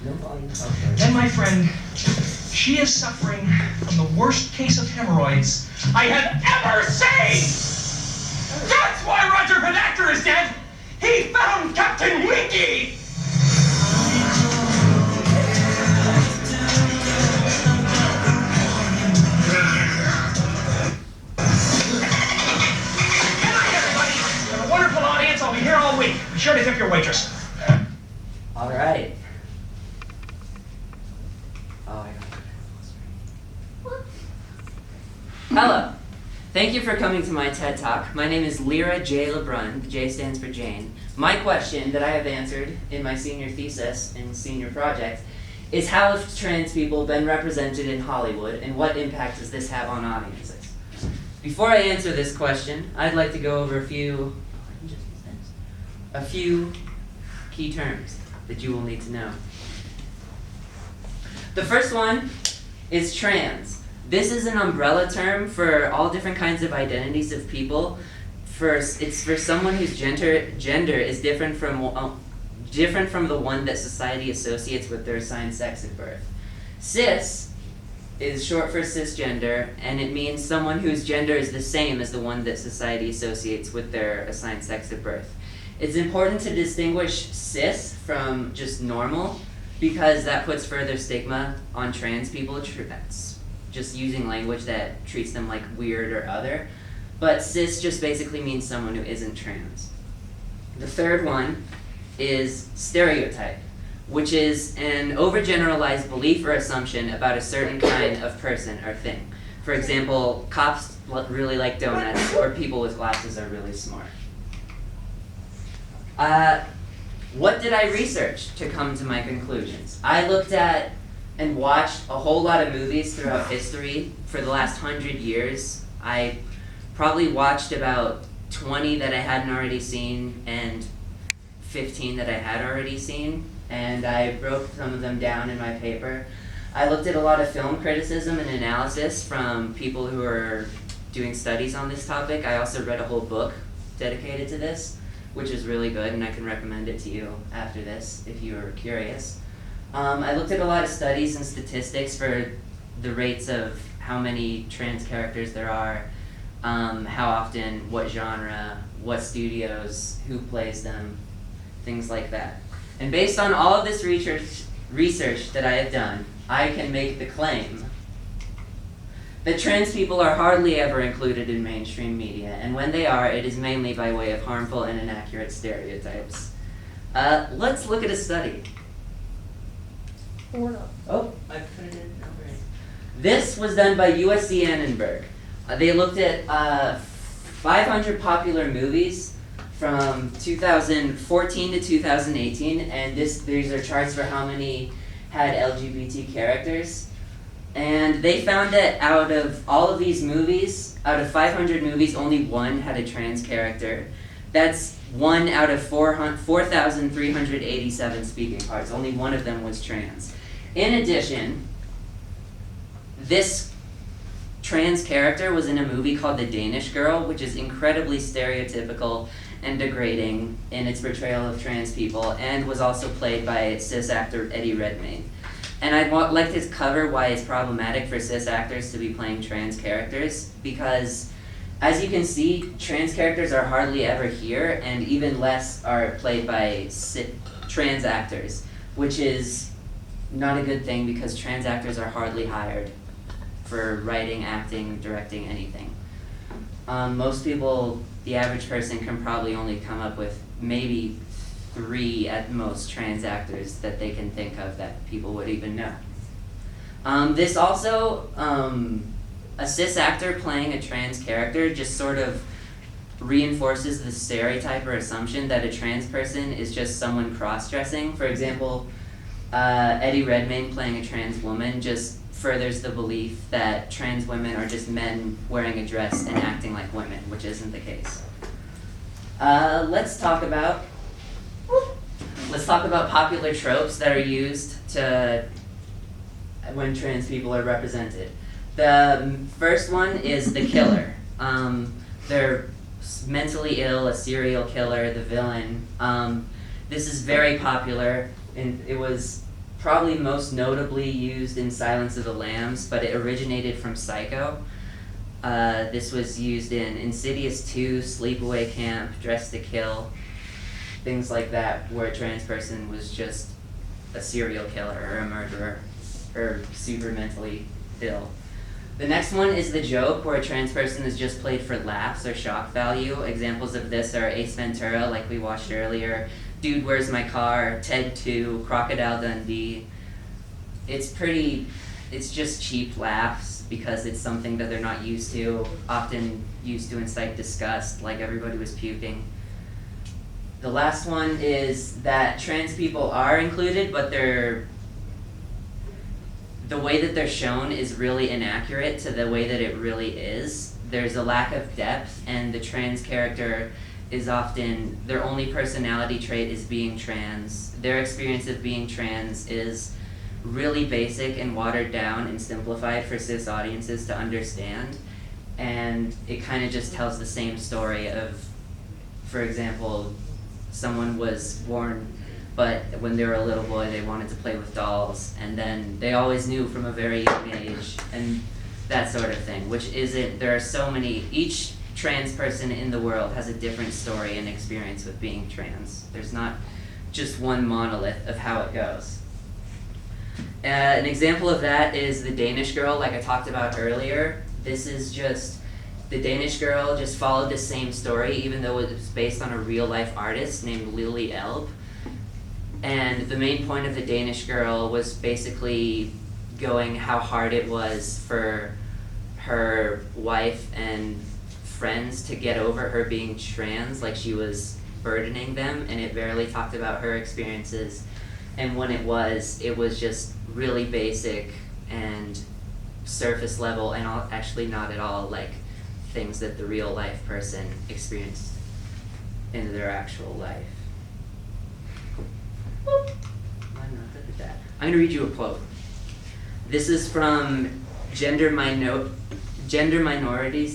And my friend, she is suffering from the worst case of hemorrhoids I have ever seen! That's why Roger Pedactor is dead! He found Captain Winky! Good night, everybody! You have a wonderful audience. I'll be here all week. Be sure to tip your waitress. All right. Hello. Thank you for coming to my TED Talk. My name is Lyra J. Lebrun. The J stands for Jane. My question that I have answered in my senior thesis and senior project is how have trans people been represented in Hollywood and what impact does this have on audiences? Before I answer this question, I'd like to go over a few key terms that you will need to know. The first one is trans. This is an umbrella term for all different kinds of identities of people. It's for someone whose gender is different from the one that society associates with their assigned sex at birth. Cis is short for cisgender, and it means someone whose gender is the same as the one that society associates with their assigned sex at birth. It's important to distinguish cis from just normal because that puts further stigma on trans people. That's just using language that treats them like weird or other. But cis just basically means someone who isn't trans. The third one is stereotype, which is an overgeneralized belief or assumption about a certain kind of person or thing. For example, cops really like donuts, or people with glasses are really smart. What did I research to come to my conclusions? I looked at and watched a whole lot of movies throughout history for the last 100 years. I probably watched about 20 that I hadn't already seen and 15 that I had already seen, and I broke some of them down in my paper. I looked at a lot of film criticism and analysis from people who are doing studies on this topic. I also read a whole book dedicated to this, which is really good, and I can recommend it to you after this if you are curious. I looked at a lot of studies and statistics for the rates of how many trans characters there are, how often, what genre, what studios, who plays them, things like that. And based on all of this research that I have done, I can make the claim that trans people are hardly ever included in mainstream media, and when they are, it is mainly by way of harmful and inaccurate stereotypes. Let's look at a study. Oh, I put it in over here. This was done by USC Annenberg. They looked at 500 popular movies from 2014 to 2018, and these are charts for how many had LGBT characters. And they found that out of all of these movies, out of 500 movies, only one had a trans character. That's 1 out of 4,387 speaking parts. Only one of them was trans. In addition, this trans character was in a movie called The Danish Girl, which is incredibly stereotypical and degrading in its portrayal of trans people, and was also played by cis actor Eddie Redmayne. And I'd like to cover why it's problematic for cis actors to be playing trans characters, because as you can see, trans characters are hardly ever here, and even less are played by trans actors, which is not a good thing because trans actors are hardly hired for writing, acting, directing, anything. Most people, the average person, can probably only come up with maybe 3 at most trans actors that they can think of that people would even know. This also, a cis actor playing a trans character just sort of reinforces the stereotype or assumption that a trans person is just someone cross-dressing. For example, Eddie Redmayne playing a trans woman just furthers the belief that trans women are just men wearing a dress and acting like women, which isn't the case. Let's talk about popular tropes that are used when trans people are represented. The first one is the killer. They're mentally ill, a serial killer, the villain. This is very popular, and it was probably most notably used in Silence of the Lambs, but it originated from Psycho. This was used in Insidious 2, Sleepaway Camp, Dressed to Kill, things like that, where a trans person was just a serial killer or a murderer or super mentally ill. The next one is The Joke, where a trans person is just played for laughs or shock value. Examples of this are Ace Ventura, like we watched earlier, Dude, Where's My Car, Ted 2, Crocodile Dundee. It's just cheap laughs because it's something that they're not used to, often used to incite disgust, like everybody was puking. The last one is that trans people are included, but the way that they're shown is really inaccurate to the way that it really is. There's a lack of depth, and the trans character is often, their only personality trait is being trans. Their experience of being trans is really basic and watered down and simplified for cis audiences to understand. And it kind of just tells the same story of, for example, someone was born, but when they were a little boy, they wanted to play with dolls, and then they always knew from a very young age, and that sort of thing, which isn't, there are so many, each trans person in the world has a different story and experience with being trans. There's not just one monolith of how it goes. An example of that is The Danish Girl, like I talked about earlier. This is just, The Danish Girl just followed the same story, even though it was based on a real-life artist named Lily Elbe. And the main point of The Danish Girl was basically going how hard it was for her wife and friends to get over her being trans, like she was burdening them, and it barely talked about her experiences. And when it was just really basic and surface level, and actually not at all like things that the real life person experienced in their actual life. I'm not good at that. I'm gonna read you a quote. This is from Gender Minorities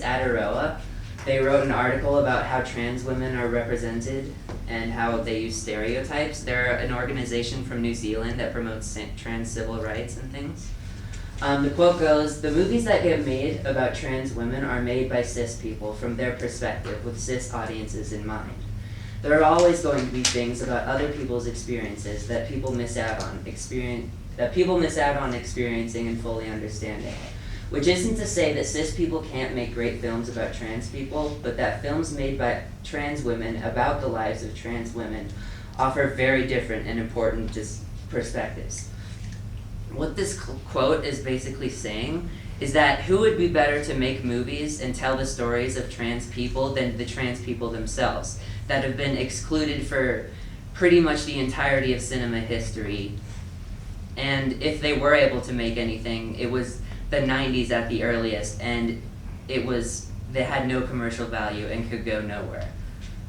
at Aroa. They wrote an article about how trans women are represented and how they use stereotypes. They're an organization from New Zealand that promotes trans civil rights and things. The quote goes, "The movies that get made about trans women are made by cis people from their perspective with cis audiences in mind. There are always going to be things about other people's experiences that people miss out on experiencing and fully understanding. Which isn't to say that cis people can't make great films about trans people, but that films made by trans women about the lives of trans women offer very different and important perspectives." What this quote is basically saying is that who would be better to make movies and tell the stories of trans people than the trans people themselves that have been excluded for pretty much the entirety of cinema history. And if they were able to make anything, it was the 90s at the earliest, and they had no commercial value and could go nowhere.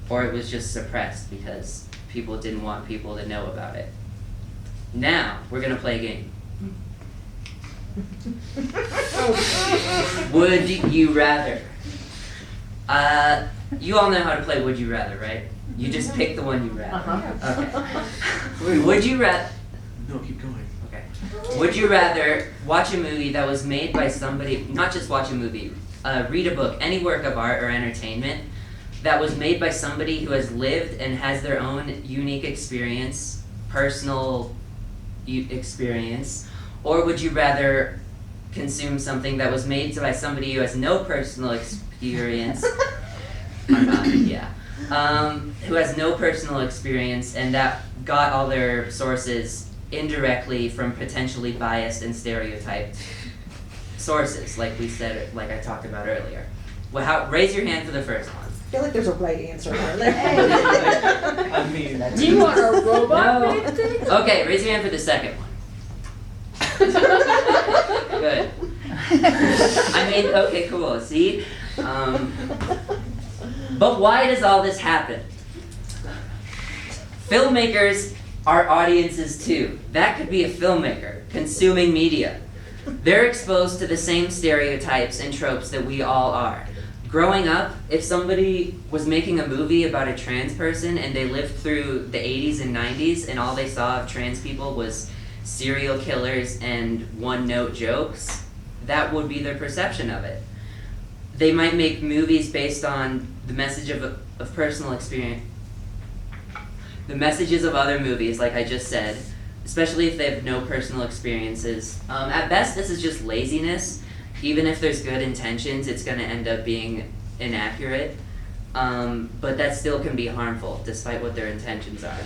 Or it was just suppressed because people didn't want people to know about it. Now, we're gonna play a game. Would you rather? You all know how to play Would You Rather, right? You just pick the one you rather. Okay. Would you rather? No, keep going. Okay. Would you rather watch a movie that was made by somebody, not just watch a movie, read a book, any work of art or entertainment that was made by somebody who has lived and has their own unique experience, personal experience, or would you rather consume something that was made by somebody who has no personal experience, who has no personal experience and that got all their sources indirectly from potentially biased and stereotyped sources, like I talked about earlier? Well, raise your hand for the first one. I feel like there's a right answer on there. I mean, Do you want a robot? No. Okay, raise your hand for the second one. Good. I mean, okay, cool. See? But why does all this happen? Filmmakers are audiences too. That could be a filmmaker consuming media. They're exposed to the same stereotypes and tropes that we all are. Growing up, if somebody was making a movie about a trans person and they lived through the 80s and 90s and all they saw of trans people was serial killers and one-note jokes, that would be their perception of it. They might make movies based on the message of personal experience, the messages of other movies, like I just said, especially if they have no personal experiences. At best, this is just laziness. Even if there's good intentions, it's going to end up being inaccurate. But that still can be harmful, despite what their intentions are.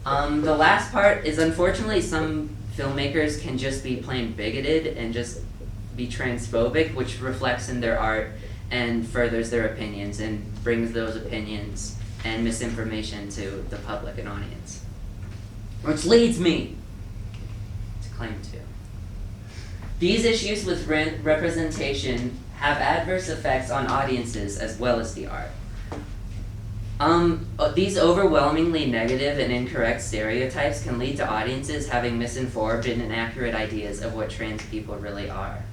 The last part is, unfortunately, some filmmakers can just be plain bigoted and just be transphobic, which reflects in their art and furthers their opinions and brings those opinions and misinformation to the public and audience. Which leads me to claim 2. These issues with representation have adverse effects on audiences as well as the art. These overwhelmingly negative and incorrect stereotypes can lead to audiences having misinformed and inaccurate ideas of what trans people really are.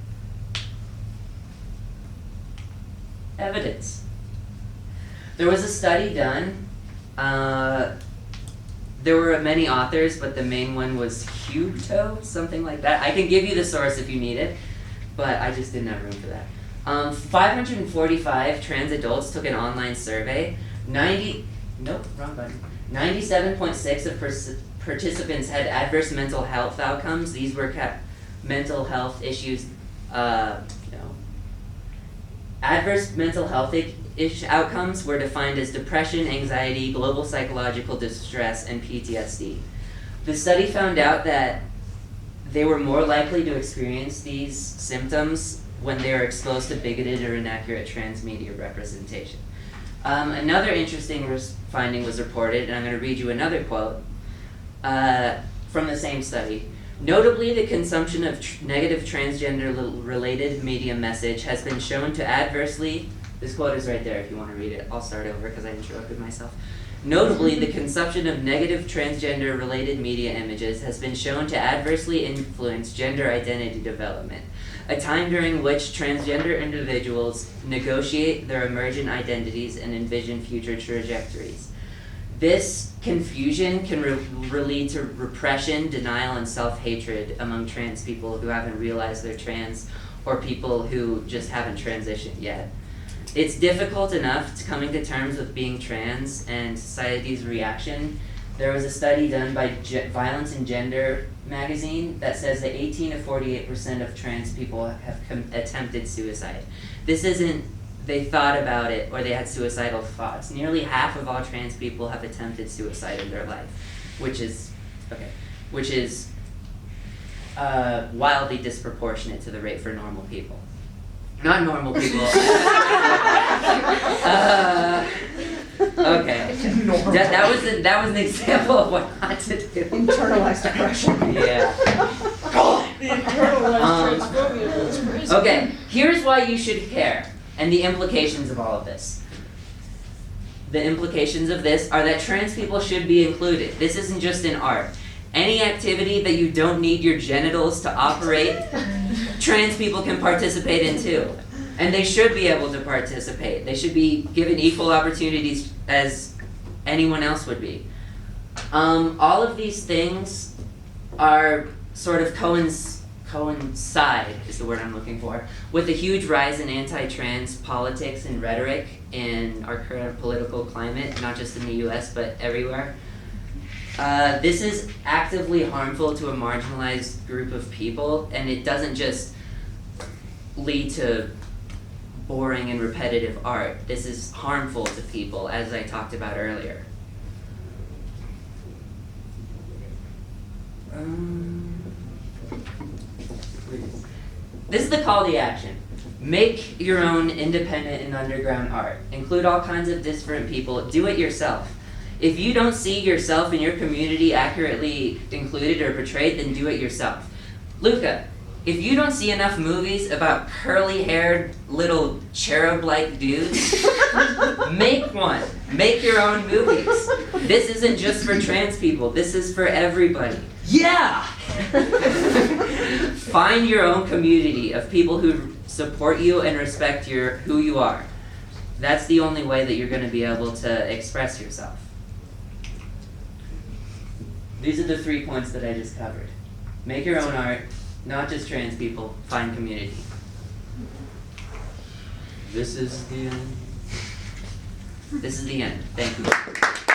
Evidence. There was a study done. There were many authors, but the main one was Hugo, something like that. I can give you the source if you need it, but I just didn't have room for that. 545 trans adults took an online survey. 97.6 of participants had adverse mental health outcomes. These were mental health issues, adverse mental health outcomes were defined as depression, anxiety, global psychological distress, and PTSD. The study found out that they were more likely to experience these symptoms when they are exposed to bigoted or inaccurate trans media representation. Another interesting finding was reported, and I'm going to read you another quote from the same study. Notably, the consumption of negative transgender-related media message has been shown to adversely, this quote is right there if you want to read it. I'll start over because I interrupted myself. Notably, the consumption of negative transgender-related media images has been shown to adversely influence gender identity development, a time during which transgender individuals negotiate their emergent identities and envision future trajectories. This confusion can lead to repression, denial, and self-hatred among trans people who haven't realized they're trans, or people who just haven't transitioned yet. It's difficult enough to coming to terms with being trans and society's reaction. There was a study done by Violence and Gender magazine that says that 18 to 48% of trans people have attempted suicide. This isn't they thought about it or they had suicidal thoughts. Nearly half of all trans people have attempted suicide in their life, which is wildly disproportionate to the rate for normal people. Not normal people. Okay. That was an example of what not to do. Internalized depression. Yeah. The internalized transphobia was crazy. Okay, here's why you should care, and the implications of all of this. The implications of this are that trans people should be included. This isn't just in art. Any activity that you don't need your genitals to operate, trans people can participate in too. And they should be able to participate. They should be given equal opportunities as anyone else would be. All of these things are sort of coincide, is the word I'm looking for, with the huge rise in anti-trans politics and rhetoric in our current political climate, not just in the US, but everywhere. This is actively harmful to a marginalized group of people, and it doesn't just lead to boring and repetitive art. This is harmful to people, as I talked about earlier. This is the call to action. Make your own independent and underground art. Include all kinds of different people. Do it yourself. If you don't see yourself in your community accurately included or portrayed, then do it yourself. Luca, if you don't see enough movies about curly-haired little cherub-like dudes, make one. Make your own movies. This isn't just for trans people. This is for everybody. Yeah! Find your own community of people who support you and respect who you are. That's the only way that you're going to be able to express yourself. These are the 3 points that I just covered. Make your own art, not just trans people, find community. This is the end. This is the end. Thank you.